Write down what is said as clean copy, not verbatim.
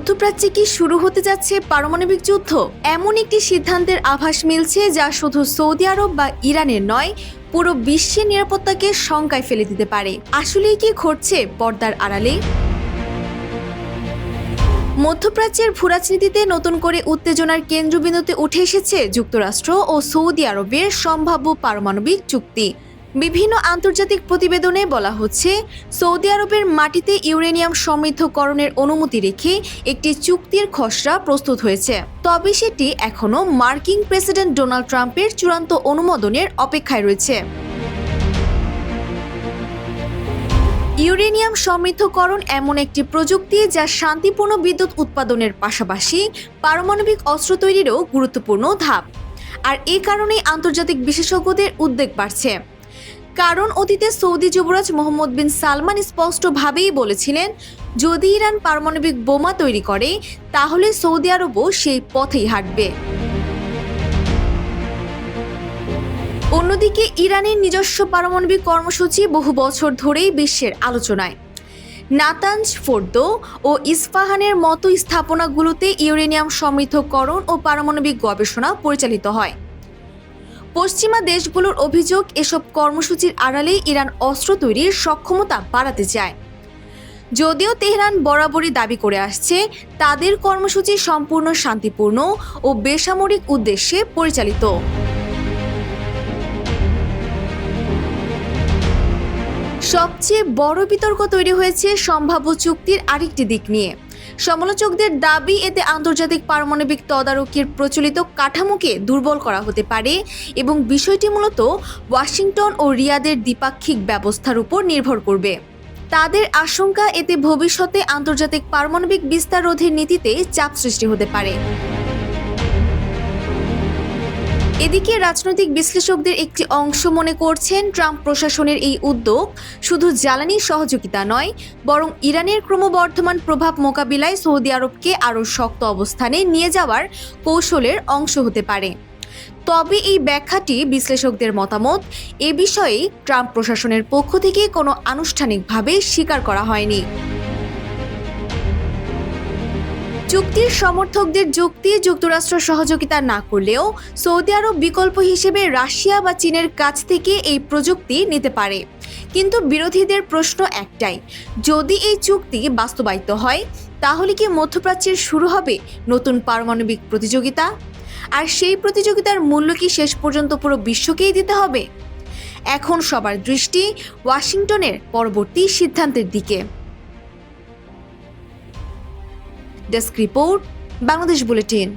মধ্যপ্রাচ্যে কি শুরু হতে যাচ্ছে পারমাণবিক যুদ্ধ? এমন একটি সিদ্ধান্তের আভাস মিলছে যা শুধু সৌদি আরব বা ইরানের নয়, পুরো বিশ্বের নিরাপত্তাকে শঙ্কায় ফেলে দিতে পারে। আসলেই কি ঘটছে পর্দার আড়ালে? মধ্যপ্রাচ্যের ভূরাজনীতিতে নতুন করে উত্তেজনার কেন্দ্রবিন্দুতে উঠে এসেছে যুক্তরাষ্ট্র ও সৌদি আরবের সম্ভাব্য পারমাণবিক চুক্তি। বিভিন্ন আন্তর্জাতিক প্রতিবেদনে বলা হচ্ছে, সৌদি আরবের মাটিতে ইউরেনিয়াম সমৃদ্ধকরণের অনুমতি রেখে একটি চুক্তির খসড়া প্রস্তুত হয়েছে। তবে সেটি এখনও মার্কিন প্রেসিডেন্ট ডোনাল্ড ট্রাম্পের চূড়ান্ত অনুমোদনের অপেক্ষায় রয়েছে। ইউরেনিয়াম সমৃদ্ধকরণ এমন একটি প্রযুক্তি যা শান্তিপূর্ণ বিদ্যুৎ উৎপাদনের পাশাপাশি পারমাণবিক অস্ত্র তৈরিরও গুরুত্বপূর্ণ ধাপ। আর এই কারণেই আন্তর্জাতিক বিশেষজ্ঞদের উদ্বেগ বাড়ছে। কারণ অতীতে সৌদি যুবরাজ মোহাম্মদ বিন সালমান স্পষ্টভাবেই বলেছিলেন, যদি ইরান পারমাণবিক বোমা তৈরি করে তাহলে সৌদি আরবও সেই পথেই হাঁটবে। অন্যদিকে ইরানের নিজস্ব পারমাণবিক কর্মসূচি বহু বছর ধরেই বিশ্বের আলোচনায়। নাতানজ, ফোর্দো ও ইস্পাহানের মতো স্থাপনাগুলোতে ইউরেনিয়াম সমৃদ্ধকরণ ও পারমাণবিক গবেষণা পরিচালিত হয়। পশ্চিমা দেশগুলোর অভিযোগ, এসব কর্মসূচির আড়ালেই ইরান অস্ত্র তৈরির সক্ষমতা বাড়াতে চায়। যদিও তেহরান বরাবরই দাবি করে আসছে, তাদের কর্মসূচি সম্পূর্ণ শান্তিপূর্ণ ও বেসামরিক উদ্দেশ্যে পরিচালিত। সবচেয়ে বড় বিতর্ক তৈরি হয়েছে সম্ভাব্য চুক্তির আরেকটি দিক নিয়ে। সমালোচকদের দাবি, এতে আন্তর্জাতিক পারমাণবিক তদারকির প্রচলিত কাঠামোকে দুর্বল করা হতে পারে এবং বিষয়টি মূলত ওয়াশিংটন ও রিয়াদের দ্বিপাক্ষিক ব্যবস্থার উপর নির্ভর করবে। তাদের আশঙ্কা, এতে ভবিষ্যতে আন্তর্জাতিক পারমাণবিক বিস্তার রোধের নীতিতে চাপ সৃষ্টি হতে পারে। এদিকে রাজনৈতিক বিশ্লেষকদের একটি অংশ মনে করছেন, ট্রাম্প প্রশাসনের এই উদ্যোগ শুধু জ্বালানি সহযোগিতা নয়, বরং ইরানের ক্রমবর্ধমান প্রভাব মোকাবিলায় সৌদি আরবকে আরও শক্ত অবস্থানে নিয়ে যাওয়ার কৌশলের অংশ হতে পারে। তবে এই ব্যাখ্যাটি বিশ্লেষকদের মতামত। এ বিষয়ে ট্রাম্প প্রশাসনের পক্ষ থেকে কোনো আনুষ্ঠানিকভাবে স্বীকার করা হয়নি। চুক্তির সমর্থকদের যুক্তি, যুক্তরাষ্ট্র সহযোগিতা না করলেও সৌদি আরব বিকল্প হিসেবে রাশিয়া বা চীনের কাছ থেকে এই প্রযুক্তি নিতে পারে। কিন্তু বিরোধীদের প্রশ্ন একটাই, যদি এই চুক্তি বাস্তবায়িত হয় তাহলে কি মধ্যপ্রাচ্যের শুরু হবে নতুন পারমাণবিক প্রতিযোগিতা? আর সেই প্রতিযোগিতার মূল্য কি শেষ পর্যন্ত পুরো বিশ্বকেই দিতে হবে? এখন সবার দৃষ্টি ওয়াশিংটনের পরবর্তী সিদ্ধান্তের দিকে। Desk report, Bangladesh bulletin.